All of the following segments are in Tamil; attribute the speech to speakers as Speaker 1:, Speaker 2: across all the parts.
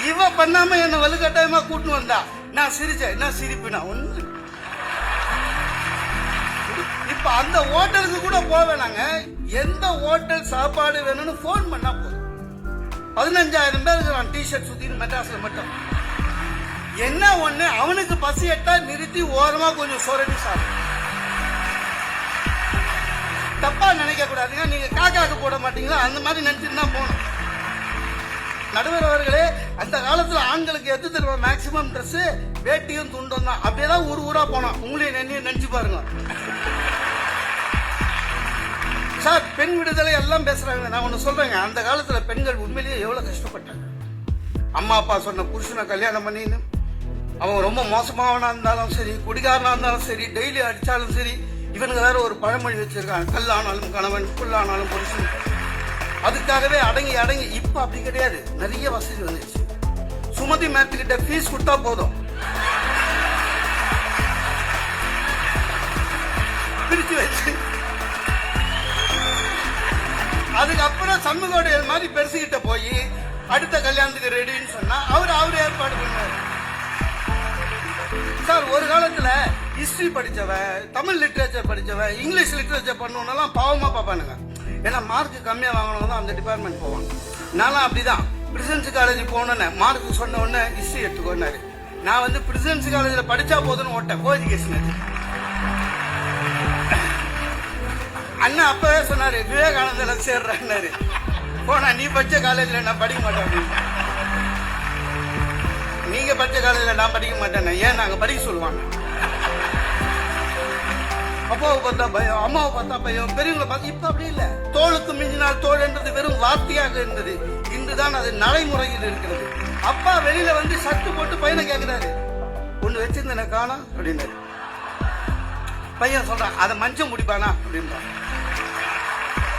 Speaker 1: இவ பண்ணாம என்ன வலுக்கட்டாயமா கூட்டின்னு வந்தா நான் சிரிச்சேன். என்ன சிரிப்பு? நான் ஒண்ணு இப்ப அந்த ஹோட்டலுக்கு கூட போவேனாங்க. எந்த ஹோட்டல் சாப்பாடு வேணும்னு போன் பண்ணா போதும். 15,000 பேருக்கு நான் டிஷர்ட் சுத்தின்னு மெட்ராஸ்ல மட்டும். என்ன ஒண்ணு, அவனுக்கு பசி எட்டா நிறுத்தி ஓரமா கொஞ்சம் சொரடி சாப்பிடும். தப்பா நினைக்க கூடாதுங்க. நீங்க காக்காக்கு போட மாட்டீங்களா, அந்த மாதிரி நினைச்சுட்டு தான் போகணும். நடுவர் அவர்களே, அந்த காலத்துல ஆண்களுக்கு எது தெரியுமா மேக்சிமம் ட்ரெஸ்? வேட்டியும் துண்டும் தான். அப்படியேதான் ஊரா போனோம். உங்களையும் நினைச்சு பாருங்க சார். பெண் விடுதலை எல்லாம் பேசுறாங்க. நான் ஒண்ணு சொல்றேங்க, அந்த காலத்துல பெண்கள் உண்மையிலேயே எவ்வளவு கஷ்டப்பட்டாங்க. அம்மா அப்பா சொன்ன புருஷனை கல்யாணம் பண்ணின்னு அவன் ரொம்ப மோசமாவனா இருந்தாலும் சரி, குடிகாரனா இருந்தாலும் சரி, டெய்லி அடிச்சாலும் சரி, இவனுக்கு வேற ஒரு பழமொழி வச்சிருக்காங்க, கல்லானாலும் கணவன் புல்லானாலும் புருஷன். அதுக்காகவே அடங்கி அடங்கி. இப்ப அப்படி கிடையாது, நிறைய வசதி வந்துச்சு. சுமதி மேத்துக்கிட்ட ஃபீஸ் கொடுத்தா போதும், பிரிச்சு வச்சு. அதுக்கப்புறம் சண்முகோடையல் மாதிரி பெருசுகிட்ட போய் அடுத்த கல்யாணத்துக்கு ரெடின்னு சொன்னா அவரு ஏற்பாடு பண்ணுவாரு. சார், ஒரு காலத்துல ஹிஸ்டரி படிச்சவன், தமிழ் லிட்டரேச்சர் படிச்சவன், இங்கிலீஷ் லிட்டரேச்சர் பண்ணவனெல்லாம் பாவமா பாப்பானுங்க. ஏன்னா மார்க் கம்மியா வாங்கணும் தான் அந்த டிபார்ட்மெண்ட் போவாங்க. நானும் அப்படிதான் பிரசிடென்சி காலேஜ் போனோன்னு மார்க் சொன்ன உடனே ஹிஸ்டரி எடுத்துக்கோன்னாரு. நான் வந்து பிரசிடென்சி காலேஜ்ல படிச்சா போதுன்னு ஓட்டேன், கோ எஜுகேஷன். அண்ணா அப்பவே சொன்னாரு, விவேகானந்தல சேர்றாரு. போனா நீ படிச்ச காலேஜ்ல நான் படிக்க மாட்டேன் அப்படின்னு. நீங்க படிச்ச காலேஜ்ல நான் படிக்க மாட்டேன். ஏன் நாங்க படிக்க சொல்லுவாங்க. அப்பாவை பார்த்தா பயம், அம்மாவை பார்த்தா பயம், பெரியவங்களை பார்த்தா. இப்ப அப்படி இல்ல. தோளுக்கு மிஞ்சினால் தோல் என்றது வெறும் வார்த்தையாக இருந்தது. இன்றுதான் அது நடைமுறையில் இருக்கிறது. அப்பா வெளியில வந்து சட்டு போட்டு பையனை கேட்கிறாரு, ஒண்ணு வச்சிருந்தேன காணா அப்படின்னாரு. பையன் சொல்றான், அதை மஞ்சள் முடிப்பானா அப்படின்றான்.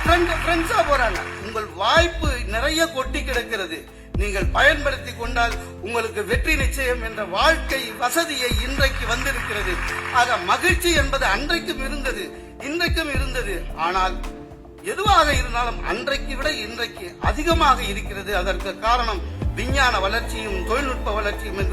Speaker 1: ஃப்ரெண்ட்ஸா போறாங்க. உங்கள் வாய்ப்பு நிறைய கொட்டி கிடக்கிறது. நீங்கள் பயன்படுத்தி கொண்டால் உங்களுக்கு வெற்றி நிச்சயம் என்ற வாழ்க்கை வசதியை இன்றைக்கு வந்திருக்கிறது. ஆக மகிழ்ச்சி என்பது அன்றைக்கும் இருந்தது, இன்றைக்கும் இருந்தது. ஆனால் எதுவாக இருந்தாலும் அன்றைக்கு விட இன்றைக்கு அதிகமாக இருக்கிறது. அதற்கு காரணம் விஞ்ஞான வளர்ச்சியும் தொழில்நுட்ப வளர்ச்சியும் என்று